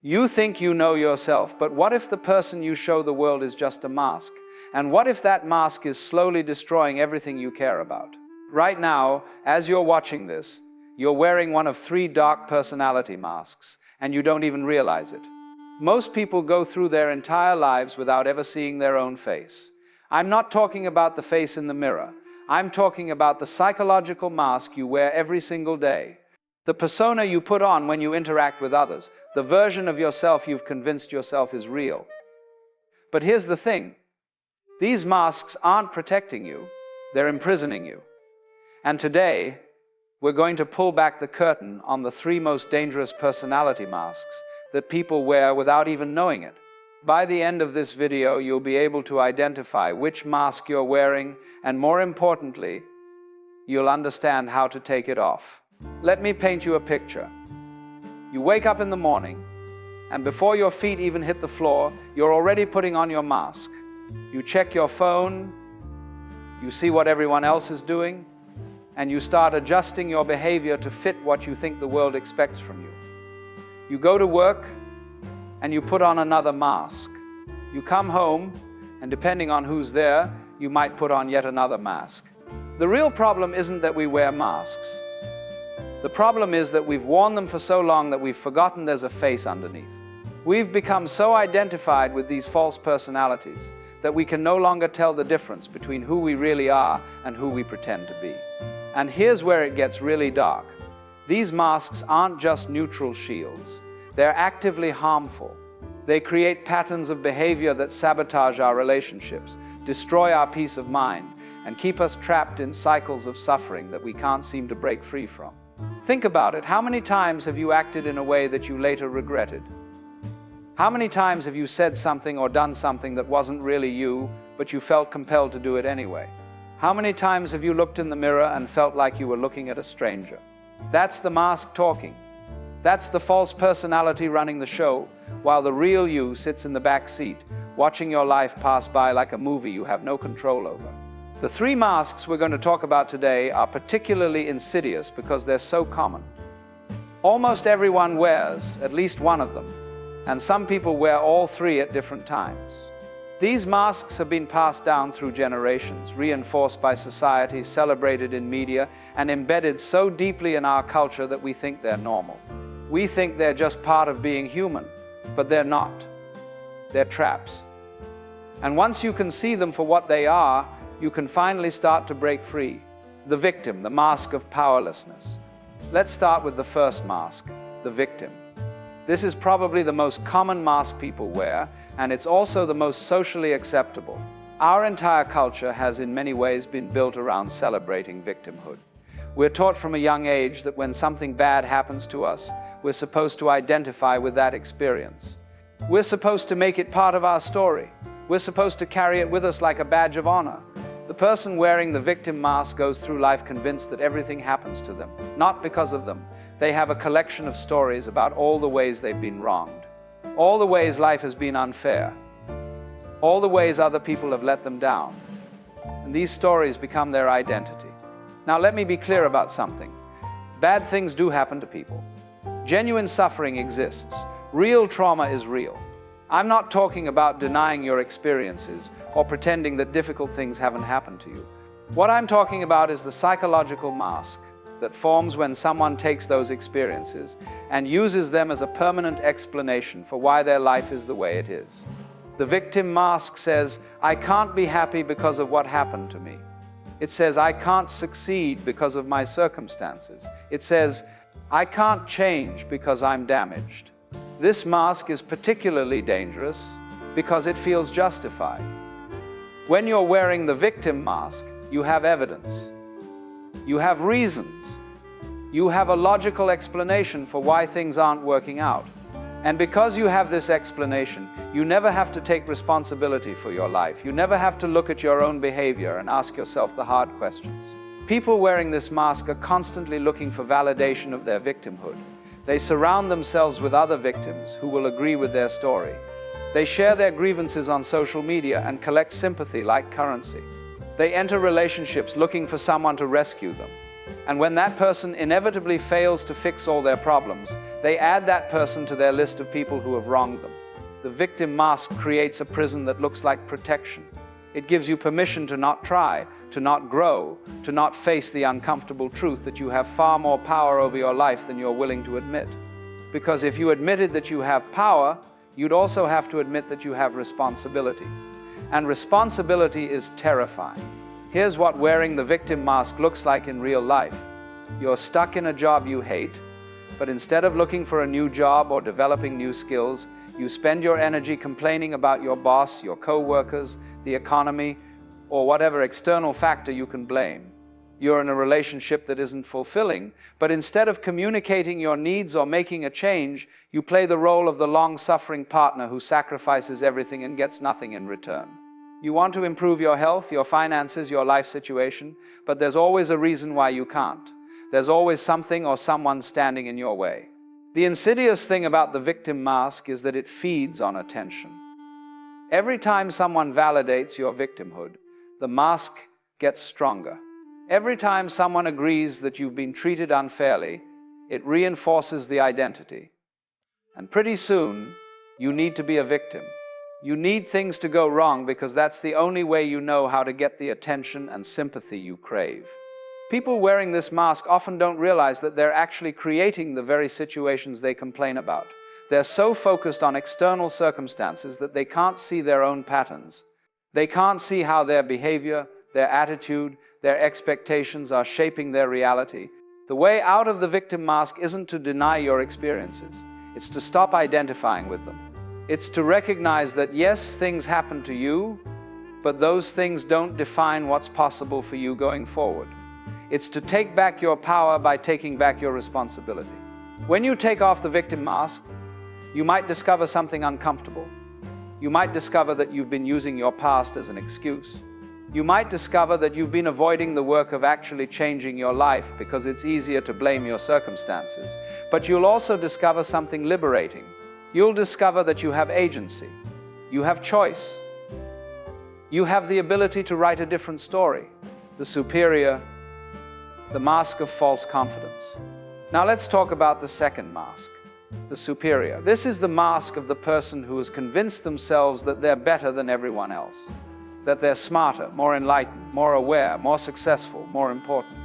You think you know yourself, but what if the person you show the world is just a mask? And what if that mask is slowly destroying everything you care about? Right now, as you're watching this, you're wearing one of 3 dark personality masks, and you don't even realize it. Most people go through their entire lives without ever seeing their own face. I'm not talking about the face in the mirror. I'm talking about the psychological mask you wear every single day. The persona you put on when you interact with others, the version of yourself you've convinced yourself is real. But here's the thing. These masks aren't protecting you, they're imprisoning you. And today, we're going to pull back the curtain on the 3 most dangerous personality masks that people wear without even knowing it. By the end of this video, you'll be able to identify which mask you're wearing, and more importantly, you'll understand how to take it off. Let me paint you a picture. You wake up in the morning, and before your feet even hit the floor, you're already putting on your mask. You check your phone, you see what everyone else is doing, and you start adjusting your behavior to fit what you think the world expects from you. You go to work, and you put on another mask. You come home, and depending on who's there, you might put on yet another mask. The real problem isn't that we wear masks. The problem is that we've worn them for so long that we've forgotten there's a face underneath. We've become so identified with these false personalities that we can no longer tell the difference between who we really are and who we pretend to be. And here's where it gets really dark. These masks aren't just neutral shields. They're actively harmful. They create patterns of behavior that sabotage our relationships, destroy our peace of mind, and keep us trapped in cycles of suffering that we can't seem to break free from. Think about it. How many times have you acted in a way that you later regretted? How many times have you said something or done something that wasn't really you, but you felt compelled to do it anyway? How many times have you looked in the mirror and felt like you were looking at a stranger? That's the mask talking. That's the false personality running the show, while the real you sits in the back seat, watching your life pass by like a movie you have no control over. The 3 masks we're going to talk about today are particularly insidious because they're so common. Almost everyone wears at least one of them, and some people wear all 3 at different times. These masks have been passed down through generations, reinforced by society, celebrated in media, and embedded so deeply in our culture that we think they're normal. We think they're just part of being human, but they're not. They're traps. And once you can see them for what they are, you can finally start to break free. The victim, the mask of powerlessness. Let's start with the first mask, the victim. This is probably the most common mask people wear, and it's also the most socially acceptable. Our entire culture has in many ways been built around celebrating victimhood. We're taught from a young age that when something bad happens to us, we're supposed to identify with that experience. We're supposed to make it part of our story. We're supposed to carry it with us like a badge of honor. The person wearing the victim mask goes through life convinced that everything happens to them, not because of them. They have a collection of stories about all the ways they've been wronged, all the ways life has been unfair, all the ways other people have let them down. And these stories become their identity. Now let me be clear about something. Bad things do happen to people. Genuine suffering exists. Real trauma is real. I'm not talking about denying your experiences or pretending that difficult things haven't happened to you. What I'm talking about is the psychological mask that forms when someone takes those experiences and uses them as a permanent explanation for why their life is the way it is. The victim mask says, I can't be happy because of what happened to me. It says, I can't succeed because of my circumstances. It says, I can't change because I'm damaged. This mask is particularly dangerous because it feels justified. When you're wearing the victim mask, you have evidence. You have reasons. You have a logical explanation for why things aren't working out. And because you have this explanation, you never have to take responsibility for your life. You never have to look at your own behavior and ask yourself the hard questions. People wearing this mask are constantly looking for validation of their victimhood. They surround themselves with other victims who will agree with their story. They share their grievances on social media and collect sympathy like currency. They enter relationships looking for someone to rescue them. And when that person inevitably fails to fix all their problems, They add that person to their list of people who have wronged them. The victim mask creates a prison that looks like protection. It gives you permission to not try, to not grow, to not face the uncomfortable truth that you have far more power over your life than you're willing to admit. Because if you admitted that you have power, you'd also have to admit that you have responsibility. And responsibility is terrifying. Here's what wearing the victim mask looks like in real life. You're stuck in a job you hate, but instead of looking for a new job or developing new skills, you spend your energy complaining about your boss, your co-workers, the economy, or whatever external factor you can blame. You're in a relationship that isn't fulfilling, but instead of communicating your needs or making a change, you play the role of the long-suffering partner who sacrifices everything and gets nothing in return. You want to improve your health, your finances, your life situation, but there's always a reason why you can't. There's always something or someone standing in your way. The insidious thing about the victim mask is that it feeds on attention. Every time someone validates your victimhood, the mask gets stronger. Every time someone agrees that you've been treated unfairly, it reinforces the identity. And pretty soon, you need to be a victim. You need things to go wrong because that's the only way you know how to get the attention and sympathy you crave. People wearing this mask often don't realize that they're actually creating the very situations they complain about. They're so focused on external circumstances that they can't see their own patterns. They can't see how their behavior, their attitude, their expectations are shaping their reality. The way out of the victim mask isn't to deny your experiences. It's to stop identifying with them. It's to recognize that yes, things happen to you, but those things don't define what's possible for you going forward. It's to take back your power by taking back your responsibility. When you take off the victim mask, you might discover something uncomfortable. You might discover that you've been using your past as an excuse. You might discover that you've been avoiding the work of actually changing your life because it's easier to blame your circumstances. But you'll also discover something liberating. You'll discover that you have agency. You have choice. You have the ability to write a different story. The superior, the mask of false confidence. Now let's talk about the second mask, the superior. This is the mask of the person who has convinced themselves that they're better than everyone else, that they're smarter, more enlightened, more aware, more successful, more important.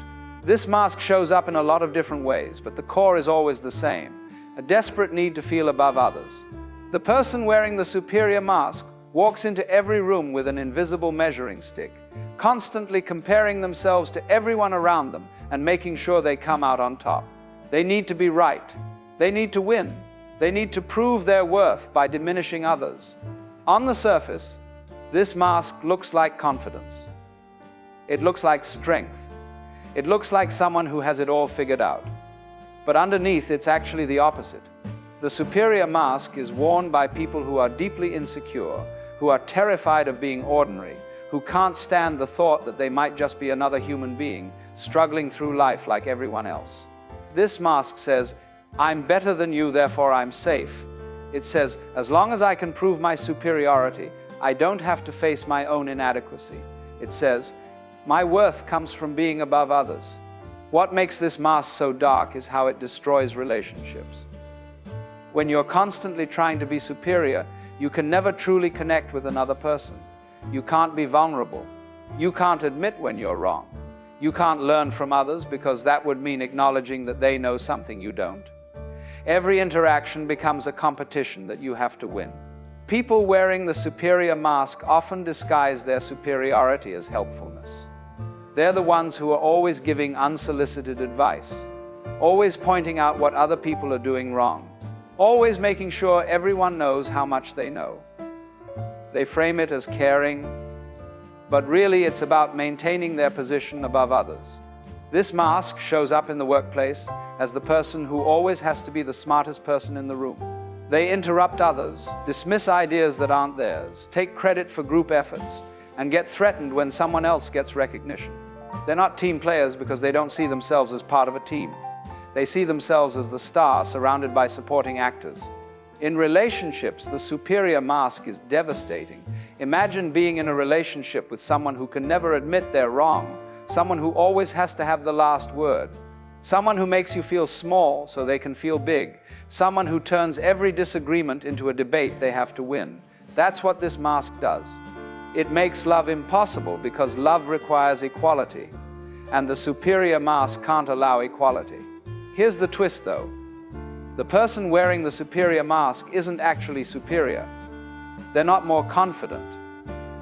This mask shows up in a lot of different ways, but the core is always the same, a desperate need to feel above others. The person wearing the superior mask walks into every room with an invisible measuring stick, constantly comparing themselves to everyone around them and making sure they come out on top. They need to be right. They need to win. They need to prove their worth by diminishing others. On the surface, this mask looks like confidence. It looks like strength. It looks like someone who has it all figured out. But underneath, it's actually the opposite. The superior mask is worn by people who are deeply insecure, who are terrified of being ordinary, who can't stand the thought that they might just be another human being, struggling through life like everyone else. This mask says, I'm better than you, therefore I'm safe. It says, as long as I can prove my superiority, I don't have to face my own inadequacy. It says, my worth comes from being above others. What makes this mask so dark is how it destroys relationships. When you're constantly trying to be superior, you can never truly connect with another person. You can't be vulnerable. You can't admit when you're wrong. You can't learn from others because that would mean acknowledging that they know something you don't. Every interaction becomes a competition that you have to win. People wearing the superior mask often disguise their superiority as helpfulness. They're the ones who are always giving unsolicited advice, always pointing out what other people are doing wrong, always making sure everyone knows how much they know. They frame it as caring, but really it's about maintaining their position above others. This mask shows up in the workplace as the person who always has to be the smartest person in the room. They interrupt others, dismiss ideas that aren't theirs, take credit for group efforts, and get threatened when someone else gets recognition. They're not team players because they don't see themselves as part of a team. They see themselves as the star surrounded by supporting actors. In relationships, the superior mask is devastating. Imagine being in a relationship with someone who can never admit they're wrong, someone who always has to have the last word, someone who makes you feel small so they can feel big, someone who turns every disagreement into a debate they have to win. That's what this mask does. It makes love impossible because love requires equality, and the superior mask can't allow equality. Here's the twist though. The person wearing the superior mask isn't actually superior. They're not more confident.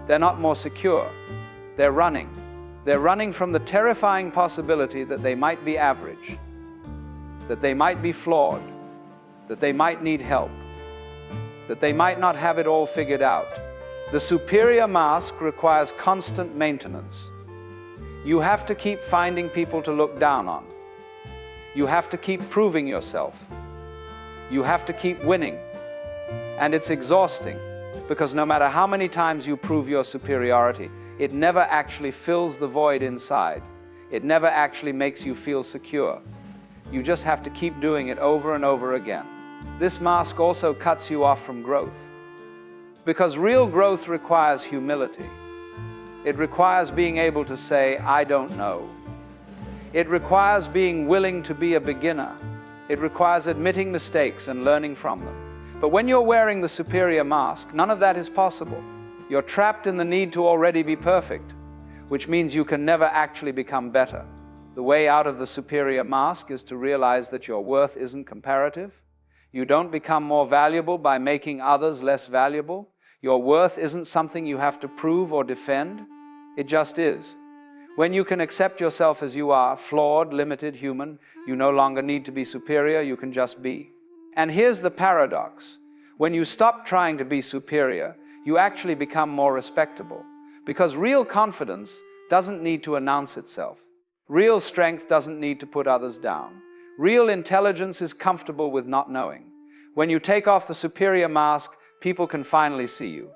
They're not more secure. They're running. They're running from the terrifying possibility that they might be average, that they might be flawed, that they might need help, that they might not have it all figured out. The superior mask requires constant maintenance. You have to keep finding people to look down on. You have to keep proving yourself. You have to keep winning. And it's exhausting, because no matter how many times you prove your superiority, it never actually fills the void inside. It never actually makes you feel secure. You just have to keep doing it over and over again. This mask also cuts you off from growth, because real growth requires humility. It requires being able to say, I don't know. It requires being willing to be a beginner. It requires admitting mistakes and learning from them. But when you're wearing the superior mask, none of that is possible. You're trapped in the need to already be perfect, which means you can never actually become better. The way out of the superior mask is to realize that your worth isn't comparative. You don't become more valuable by making others less valuable. Your worth isn't something you have to prove or defend. It just is. When you can accept yourself as you are, flawed, limited, human, you no longer need to be superior, you can just be. And here's the paradox. When you stop trying to be superior, you actually become more respectable. Because real confidence doesn't need to announce itself. Real strength doesn't need to put others down. Real intelligence is comfortable with not knowing. When you take off the superior mask, people can finally see you.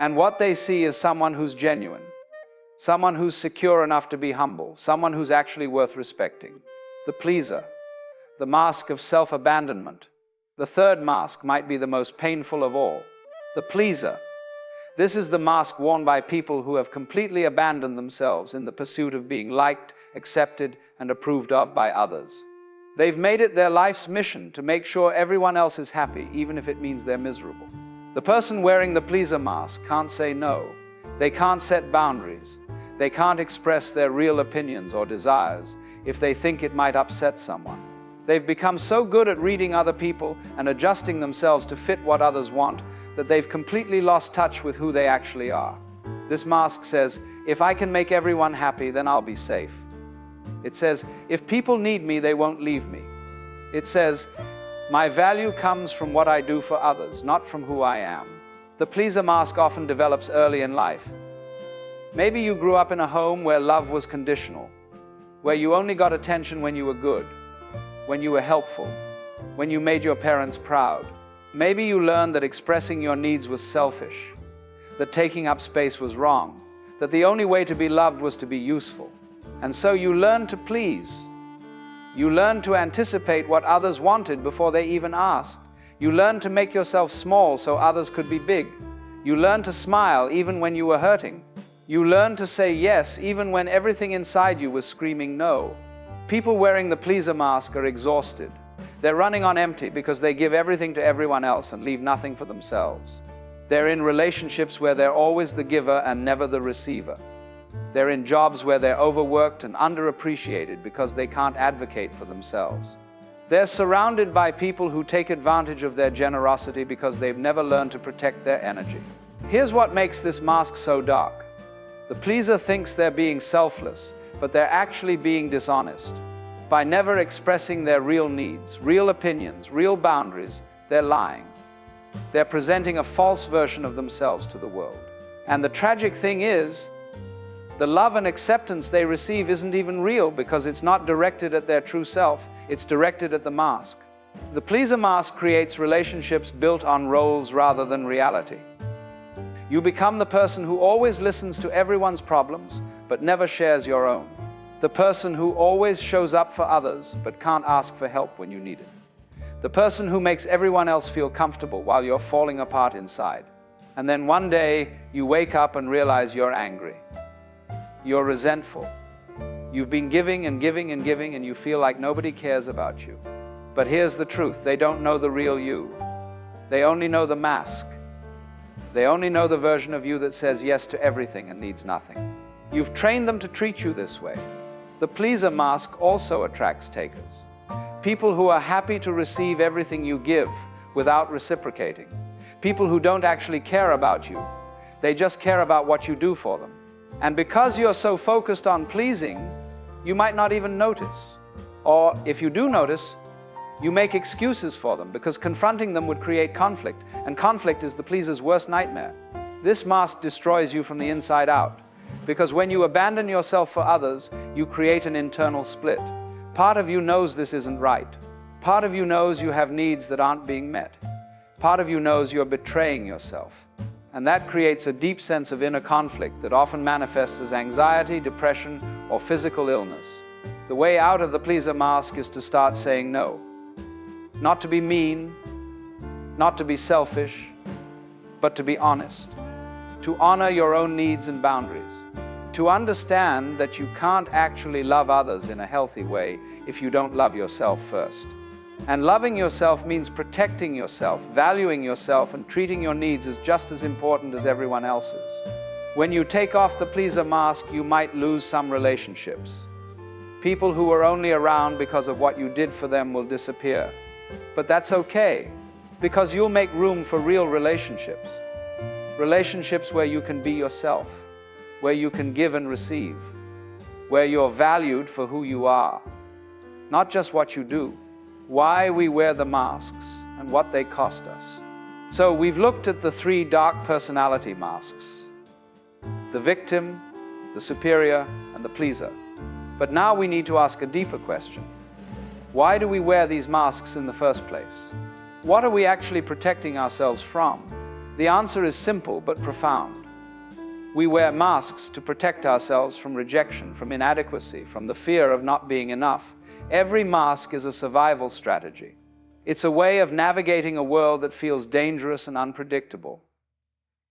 And what they see is someone who's genuine, someone who's secure enough to be humble, someone who's actually worth respecting. The pleaser, the mask of self-abandonment. The third mask might be the most painful of all. The pleaser. This is the mask worn by people who have completely abandoned themselves in the pursuit of being liked, accepted, and approved of by others. They've made it their life's mission to make sure everyone else is happy, even if it means they're miserable. The person wearing the pleaser mask can't say no. They can't set boundaries. They can't express their real opinions or desires if they think it might upset someone. They've become so good at reading other people and adjusting themselves to fit what others want that they've completely lost touch with who they actually are. This mask says, if I can make everyone happy, then I'll be safe. It says, if people need me, they won't leave me. It says, my value comes from what I do for others, not from who I am. The pleaser mask often develops early in life. Maybe you grew up in a home where love was conditional, where you only got attention when you were good, when you were helpful, when you made your parents proud. Maybe you learned that expressing your needs was selfish, that taking up space was wrong, that the only way to be loved was to be useful. And so you learned to please. You learned to anticipate what others wanted before they even asked. You learned to make yourself small so others could be big. You learned to smile even when you were hurting. You learned to say yes even when everything inside you was screaming no. People wearing the pleaser mask are exhausted. They're running on empty because they give everything to everyone else and leave nothing for themselves. They're in relationships where they're always the giver and never the receiver. They're in jobs where they're overworked and underappreciated because they can't advocate for themselves. They're surrounded by people who take advantage of their generosity because they've never learned to protect their energy. Here's what makes this mask so dark. The pleaser thinks they're being selfless, but they're actually being dishonest. By never expressing their real needs, real opinions, real boundaries, they're lying. They're presenting a false version of themselves to the world. And the tragic thing is, the love and acceptance they receive isn't even real because it's not directed at their true self, it's directed at the mask. The pleaser mask creates relationships built on roles rather than reality. You become the person who always listens to everyone's problems but never shares your own. The person who always shows up for others but can't ask for help when you need it. The person who makes everyone else feel comfortable while you're falling apart inside. And then one day you wake up and realize you're angry. You're resentful. You've been giving and giving and giving and you feel like nobody cares about you. But here's the truth, they don't know the real you. They only know the mask. They only know the version of you that says yes to everything and needs nothing. You've trained them to treat you this way. The pleaser mask also attracts takers. People who are happy to receive everything you give without reciprocating. People who don't actually care about you. They just care about what you do for them. And because you're so focused on pleasing, you might not even notice. Or if you do notice, you make excuses for them because confronting them would create conflict, and conflict is the pleaser's worst nightmare. This mask destroys you from the inside out, because when you abandon yourself for others, you create an internal split. Part of you knows this isn't right. Part of you knows you have needs that aren't being met. Part of you knows you're betraying yourself. And that creates a deep sense of inner conflict that often manifests as anxiety, depression, or physical illness. The way out of the pleaser mask is to start saying no. Not to be mean, not to be selfish, but to be honest. To honor your own needs and boundaries. To understand that you can't actually love others in a healthy way if you don't love yourself first. And loving yourself means protecting yourself, valuing yourself, and treating your needs as just as important as everyone else's. When you take off the pleaser mask, you might lose some relationships. People who were only around because of what you did for them will disappear. But that's okay, because you'll make room for real relationships. Relationships where you can be yourself, where you can give and receive, where you're valued for who you are, not just what you do. Why we wear the masks and what they cost us. So we've looked at the 3 dark personality masks: the victim, the superior, and the pleaser. But now we need to ask a deeper question. Why do we wear these masks in the first place? What are we actually protecting ourselves from? The answer is simple but profound. We wear masks to protect ourselves from rejection, from inadequacy, from the fear of not being enough. Every mask is a survival strategy. It's a way of navigating a world that feels dangerous and unpredictable.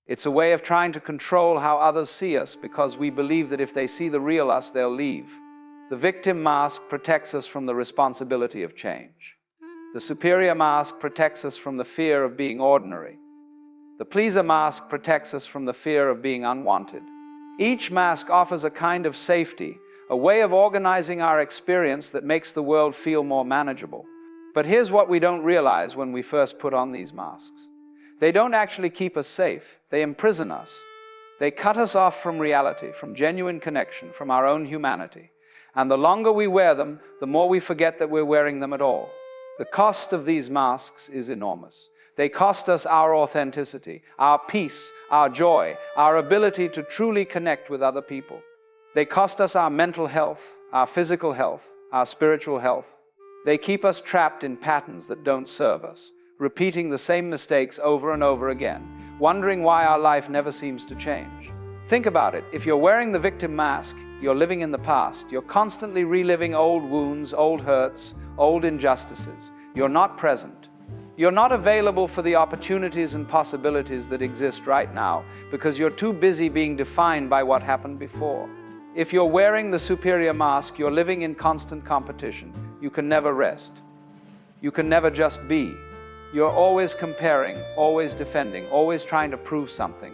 It's a way of trying to control how others see us because we believe that if they see the real us, they'll leave. The victim mask protects us from the responsibility of change. The superior mask protects us from the fear of being ordinary. The pleaser mask protects us from the fear of being unwanted. Each mask offers a kind of safety, a way of organizing our experience that makes the world feel more manageable. But here's what we don't realize when we first put on these masks. They don't actually keep us safe. They imprison us. They cut us off from reality, from genuine connection, from our own humanity. And the longer we wear them, the more we forget that we're wearing them at all. The cost of these masks is enormous. They cost us our authenticity, our peace, our joy, our ability to truly connect with other people. They cost us our mental health, our physical health, our spiritual health. They keep us trapped in patterns that don't serve us, repeating the same mistakes over and over again, wondering why our life never seems to change. Think about it. If you're wearing the victim mask, you're living in the past. You're constantly reliving old wounds, old hurts, old injustices. You're not present. You're not available for the opportunities and possibilities that exist right now because you're too busy being defined by what happened before. If you're wearing the superior mask, you're living in constant competition. You can never rest. You can never just be. You're always comparing, always defending, always trying to prove something.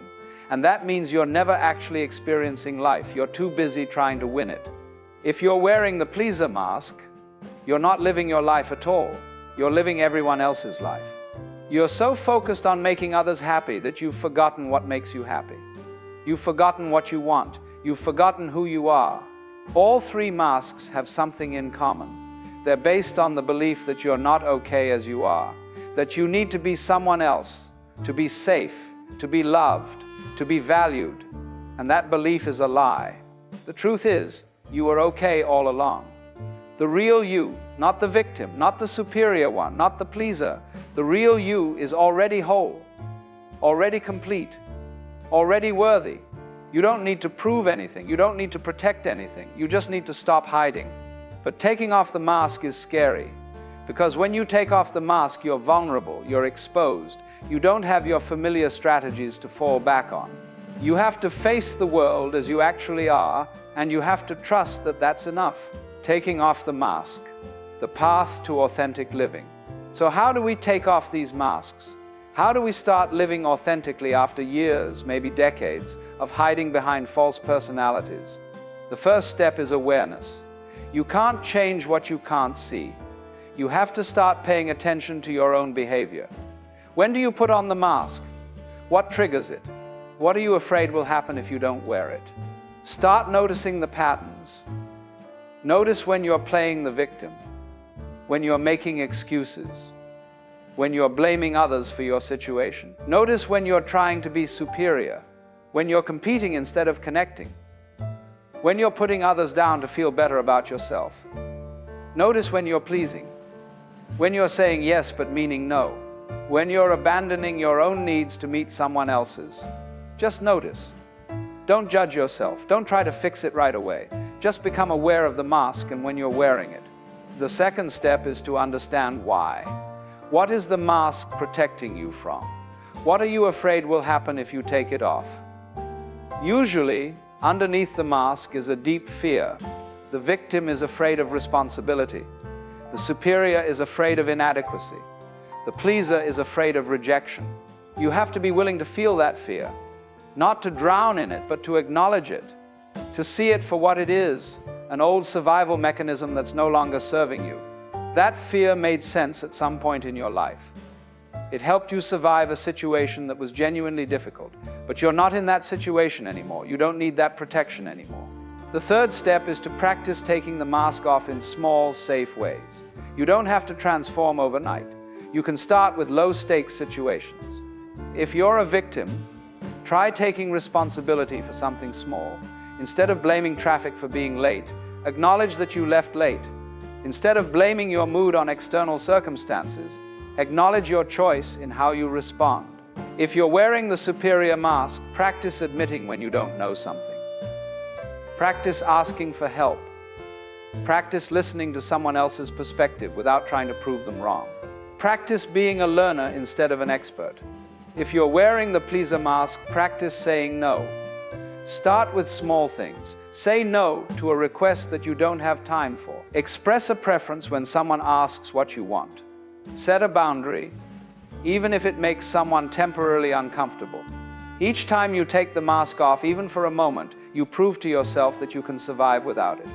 And that means you're never actually experiencing life. You're too busy trying to win it. If you're wearing the pleaser mask, you're not living your life at all. You're living everyone else's life. You're so focused on making others happy that you've forgotten what makes you happy. You've forgotten what you want. You've forgotten who you are. All 3 masks have something in common. They're based on the belief that you're not okay as you are, that you need to be someone else, to be safe, to be loved, to be valued. And that belief is a lie. The truth is, you were okay all along. The real you, not the victim, not the superior one, not the pleaser. The real you is already whole, already complete, already worthy. You don't need to prove anything. You don't need to protect anything. You just need to stop hiding. But taking off the mask is scary, because when you take off the mask, you're vulnerable, you're exposed. You don't have your familiar strategies to fall back on. You have to face the world as you actually are, and you have to trust that that's enough. Taking off the mask. the path to authentic living. So how do we take off these masks? How do we start living authentically after years, maybe decades, of hiding behind false personalities? The first step is awareness. You can't change what you can't see. You have to start paying attention to your own behavior. When do you put on the mask? What triggers it? What are you afraid will happen if you don't wear it? Start noticing the patterns. Notice when you're playing the victim, when you're making excuses, when you're blaming others for your situation. Notice when you're trying to be superior, when you're competing instead of connecting, when you're putting others down to feel better about yourself. Notice when you're pleasing, when you're saying yes but meaning no, when you're abandoning your own needs to meet someone else's. Just notice. Don't judge yourself. Don't try to fix it right away. Just become aware of the mask and when you're wearing it. The second step is to understand why. What is the mask protecting you from? What are you afraid will happen if you take it off? Usually, underneath the mask is a deep fear. The victim is afraid of responsibility. The superior is afraid of inadequacy. The pleaser is afraid of rejection. You have to be willing to feel that fear, not to drown in it, but to acknowledge it, to see it for what it is, an old survival mechanism that's no longer serving you. That fear made sense at some point in your life. It helped you survive a situation that was genuinely difficult, but you're not in that situation anymore. You don't need that protection anymore. The third step is to practice taking the mask off in small, safe ways. You don't have to transform overnight. You can start with low-stakes situations. If you're a victim, try taking responsibility for something small. Instead of blaming traffic for being late, acknowledge that you left late. Instead of blaming your mood on external circumstances, acknowledge your choice in how you respond. If you're wearing the superior mask, practice admitting when you don't know something. Practice asking for help. Practice listening to someone else's perspective without trying to prove them wrong. Practice being a learner instead of an expert. If you're wearing the pleaser mask, practice saying no. Start with small things. Say no to a request that you don't have time for. Express a preference when someone asks what you want. Set a boundary, even if it makes someone temporarily uncomfortable. Each time you take the mask off, even for a moment, you prove to yourself that you can survive without it.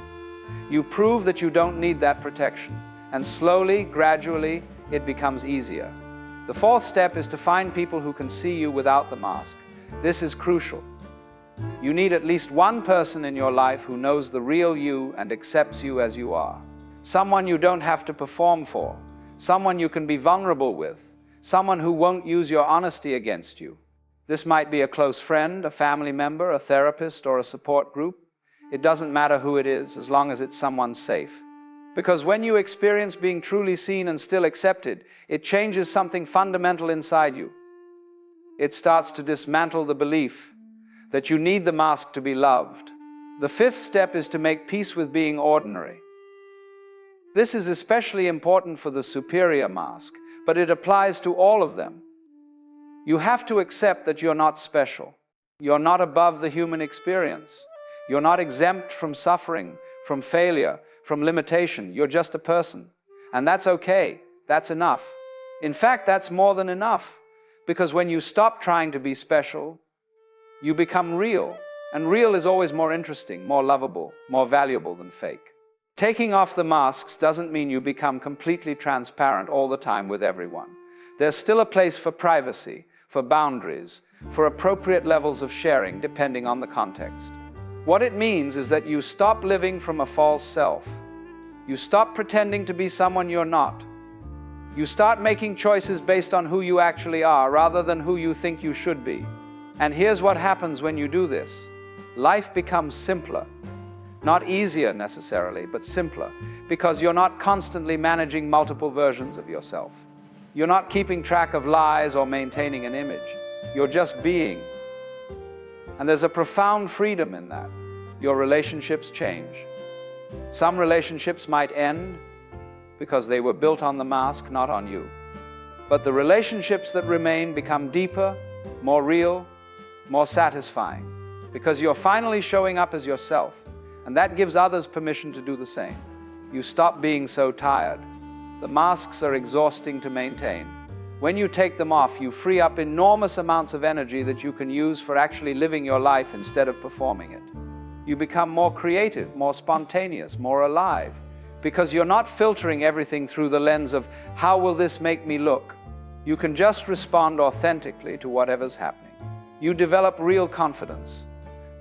You prove that you don't need that protection. And slowly, gradually, it becomes easier. The fourth step is to find people who can see you without the mask. This is crucial. You need at least one person in your life who knows the real you and accepts you as you are. Someone you don't have to perform for. Someone you can be vulnerable with. Someone who won't use your honesty against you. This might be a close friend, a family member, a therapist, or a support group. It doesn't matter who it is, as long as it's someone safe. Because when you experience being truly seen and still accepted, it changes something fundamental inside you. It starts to dismantle the belief that you need the mask to be loved. The fifth step is to make peace with being ordinary. This is especially important for the superior mask, but it applies to all of them. You have to accept that you're not special. You're not above the human experience. You're not exempt from suffering, from failure, from limitation. You're just a person. And that's okay. That's enough. In fact, that's more than enough. Because when you stop trying to be special, you become real. And real is always more interesting, more lovable, more valuable than fake. Taking off the masks doesn't mean you become completely transparent all the time with everyone. There's still a place for privacy, for boundaries, for appropriate levels of sharing, depending on the context. What it means is that you stop living from a false self. You stop pretending to be someone you're not. You start making choices based on who you actually are, rather than who you think you should be. And here's what happens when you do this. Life becomes simpler. Not easier necessarily, but simpler, because you're not constantly managing multiple versions of yourself. You're not keeping track of lies or maintaining an image. You're just being. And there's a profound freedom in that. Your relationships change. Some relationships might end because they were built on the mask, not on you. But the relationships that remain become deeper, more real, more satisfying, because you're finally showing up as yourself, and that gives others permission to do the same. You stop being so tired. The masks are exhausting to maintain. When you take them off, you free up enormous amounts of energy that you can use for actually living your life instead of performing it. You become more creative, more spontaneous, more alive, because you're not filtering everything through the lens of, how will this make me look? You can just respond authentically to whatever's happening. You develop real confidence.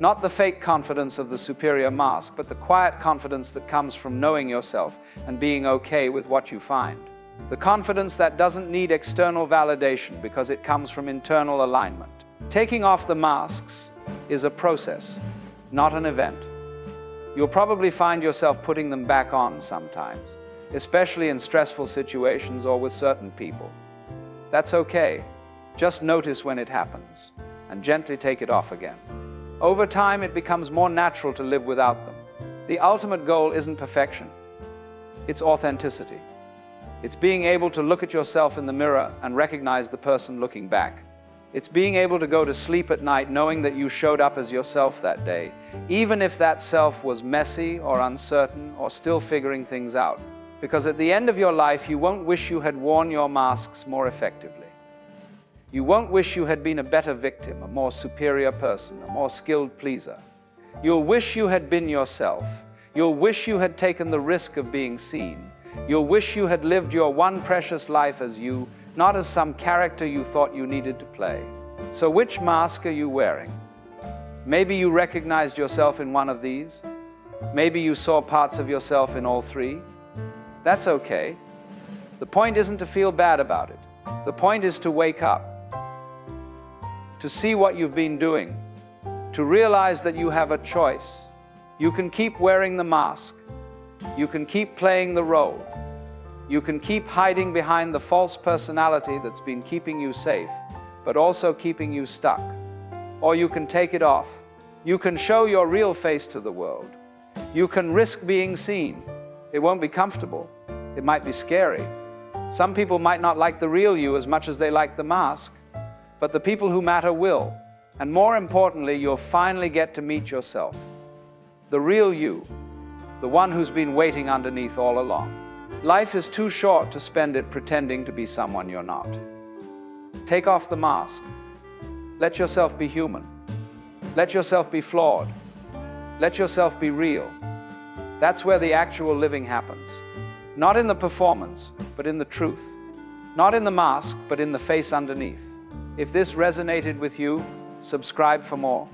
Not the fake confidence of the superior mask, but the quiet confidence that comes from knowing yourself and being okay with what you find. The confidence that doesn't need external validation because it comes from internal alignment. Taking off the masks is a process, not an event. You'll probably find yourself putting them back on sometimes, especially in stressful situations or with certain people. That's okay. Just notice when it happens and gently take it off again. Over time, it becomes more natural to live without them. The ultimate goal isn't perfection. It's authenticity. It's being able to look at yourself in the mirror and recognize the person looking back. It's being able to go to sleep at night knowing that you showed up as yourself that day, even if that self was messy or uncertain or still figuring things out. Because at the end of your life, you won't wish you had worn your masks more effectively. You won't wish you had been a better victim, a more superior person, a more skilled pleaser. You'll wish you had been yourself. You'll wish you had taken the risk of being seen. You'll wish you had lived your one precious life as you, not as some character you thought you needed to play. So which mask are you wearing? Maybe you recognized yourself in one of these. Maybe you saw parts of yourself in all three. That's okay. The point isn't to feel bad about it. The point is to wake up, to see what you've been doing, to realize that you have a choice. You can keep wearing the mask. You can keep playing the role. You can keep hiding behind the false personality that's been keeping you safe, but also keeping you stuck. Or you can take it off. You can show your real face to the world. You can risk being seen. It won't be comfortable. It might be scary. Some people might not like the real you as much as they like the mask, but the people who matter will. And more importantly, you'll finally get to meet yourself. The real you, the one who's been waiting underneath all along. Life is too short to spend it pretending to be someone you're not. Take off the mask. Let yourself be human. Let yourself be flawed. Let yourself be real. That's where the actual living happens. Not in the performance, but in the truth. Not in the mask, but in the face underneath. If this resonated with you, subscribe for more.